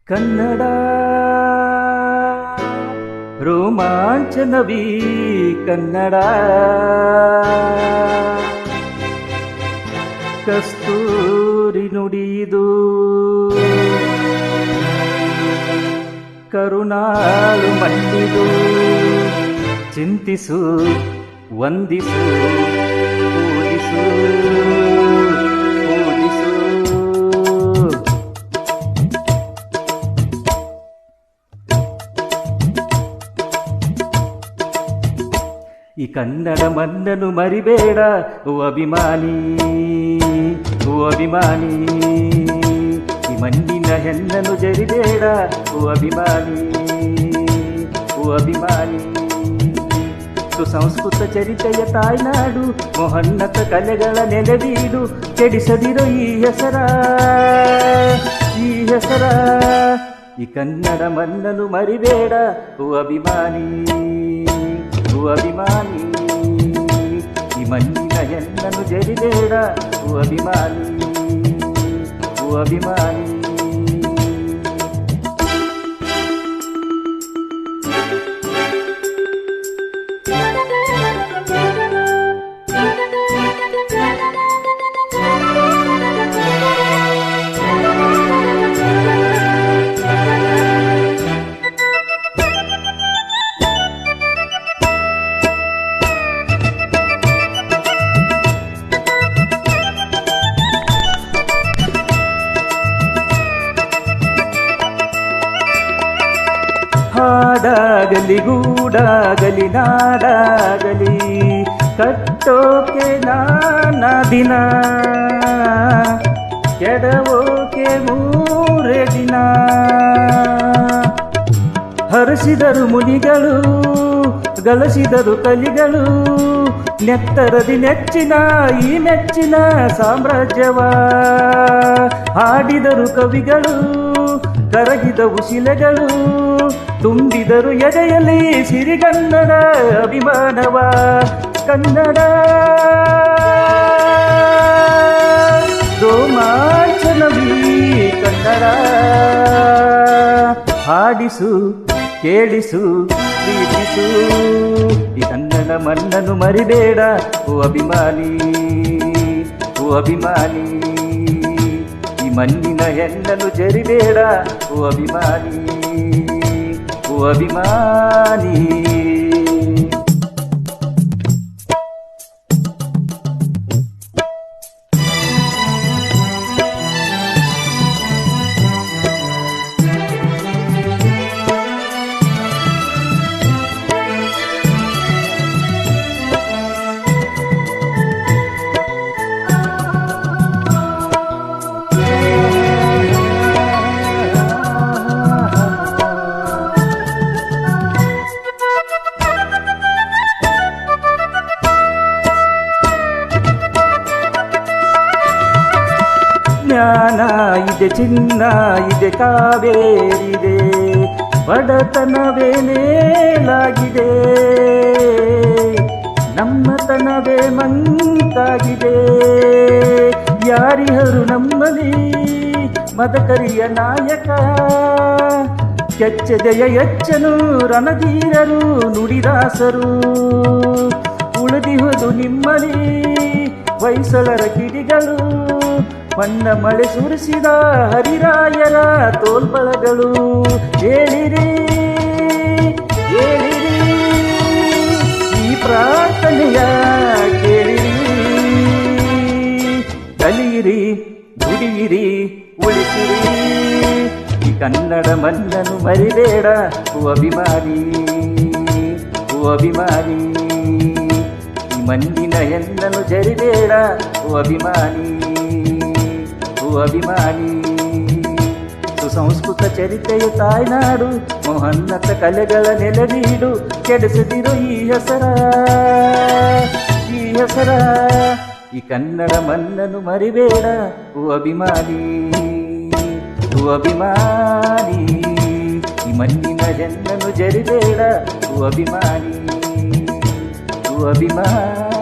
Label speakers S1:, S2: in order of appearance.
S1: ಕನ್ನಡ ರೋಮಾಂಚನವಿ ಕನ್ನಡ ಕಸ್ತೂರಿ ನುಡಿದು ಕರುಣಾಳು ಮಣ್ಣಿದು ಚಿಂತಿಸು ವಂದಿಸು ಪೂಜಿಸು ಪೂಜಿಸು. ಈ ಕನ್ನಡ ಮನ್ನನು ಮರಿಬೇಡ ಓ ಅಭಿಮಾನಿ, ಓ ಅಭಿಮಾನಿ. ಈ ಮಣ್ಣಿನ ಹೆಣ್ಣನ್ನು ಜರಿಬೇಡ ಓ ಅಭಿಮಾನಿ, ಓ ಅಭಿಮಾನಿ. ಸುಸಂಸ್ಕೃತ ಚರಿತೆಯ ತಾಯ್ನಾಡು, ಮಹೋನ್ನತ ಕಲೆಗಳ ನೆಲೆಬೀಡು. ಕೆಡಿಸದಿರೋ ಈ ಹೆಸರ, ಈ ಹೆಸರ. ಈ ಕನ್ನಡ ಮನ್ನನು ಮರಿಬೇಡ ಓ ಅಭಿಮಾನಿ, ಓ ಅಭಿಮಾನಿ. ಈ ಮಣ್ಣಿನ ಹೆಣ್ಣನ್ನು ಜರಿಬೇಡ ಓ ಅಭಿಮಾನಿ, ಓ ಅಭಿಮಾನಿ. ಹಾಡಾಗಲಿ ಗೂಡಾಗಲಿ ನಾಡಾಗಲಿ ಕಟ್ಟೋಕೆ ನಾನಾ ದಿನ, ಕೆಡವೋಕೆ ಮೂರೇ ದಿನ. ಹರಿಸಿದರು ಮುನಿಗಳು, ಗಳಿಸಿದರು ಕಲಿಗಳು, ನೆತ್ತರದಿ ನೆಚ್ಚಿನ ಈ ಮೆಚ್ಚಿನ ಸಾಮ್ರಾಜ್ಯವ. ಹಾಡಿದರು ಕವಿಗಳು, ಕರಗಿದವು ಶಿಲೆಗಳು, ತುಂಬಿದರು ಎದೆಯಲ್ಲಿ ಸಿರಿಗನ್ನಡ ಅಭಿಮಾನವ. ಕನ್ನಡ ರೋಮಾಂಚನವಿ ಕನ್ನಡ. ಹಾಡಿಸು ಕೇಳಿಸು ಪ್ರೀತಿಸು. ಈ ಕನ್ನಡ ಮನ್ನನು ಮರಿಬೇಡ ಓ ಅಭಿಮಾನಿ, ಓ ಅಭಿಮಾನಿ. ಈ ಮಣ್ಣಿನ ಹೆಣ್ಣನ್ನು ಜರಿಬೇಡ ಓ ಅಭಿಮಾನಿ, ಓ ಅಭಿಮಾನಿ. ಜ್ಞಾನ ಇದೆ, ಚಿನ್ನ ಇದೆ, ಕಾವೇರಿದೆ, ಬಡತನವೇ ಮೇಲಾಗಿದೆ, ನಮ್ಮತನವೇ ಮಂಕಾಗಿದೆ. ಯಾರಿಹರು ನಮ್ಮಲ್ಲಿ ಮದಕರಿಯ ನಾಯಕ, ಕೆಚ್ಚದೆಯ ಎಚ್ಚನು ರಣಧೀರರು ನುಡಿದಾಸರು. ಉಳಿದಿಹುದು ನಿಮ್ಮಲ್ಲಿ ಹೊಯ್ಸಳರ ಕಿಡಿಗಳು, ಮಣ್ಣ ಮಳೆ ಸುರಿಸಿದ ಹರಿರಾಯರ ತೋಲ್ಬಳಗಳು. ಹೇಳಿರಿ ಹೇಳಿರಿ ಈ ಪ್ರಾರ್ಥನೆಯ ಕೇಳಿರಿ, ಕಲಿಯಿರಿ ದುಡಿಯಿರಿ ಉಳಿಸಿರಿ. ಈ ಕನ್ನಡ ಮನ್ನನು ಮರಿಬೇಡ ಓ ಅಭಿಮಾನಿ, ಓ ಅಭಿಮಾನಿ. ಈ ಮಣ್ಣಿನ ಹೆಣ್ಣನ್ನು ಜರಿಬೇಡ ಓ ಅಭಿಮಾನಿ, ಓ ಅಭಿಮಾನಿ. ಸುಸಂಸ್ಕೃತ ಚರಿತೆಯ ತಾಯ್ನಾಡು, ಮಹೋನ್ನತ ಕಲೆಗಳ ನೆಲೆಬೀಡು. ಕೆಡಿಸದಿರೋ ಈ ಹೆಸರ, ಈ ಹೆಸರ. ಈ ಕನ್ನಡ ಮನ್ನನು ಮರಿಬೇಡ ಓ ಅಭಿಮಾನಿ, ಓ ಅಭಿಮಾನಿ. ಈ ಮಣ್ಣಿನ ಹೆಣ್ಣನ್ನು ಜರಿಬೇಡ ಓ ಅಭಿಮಾನಿ, ಓ ಅಭಿಮಾನಿ.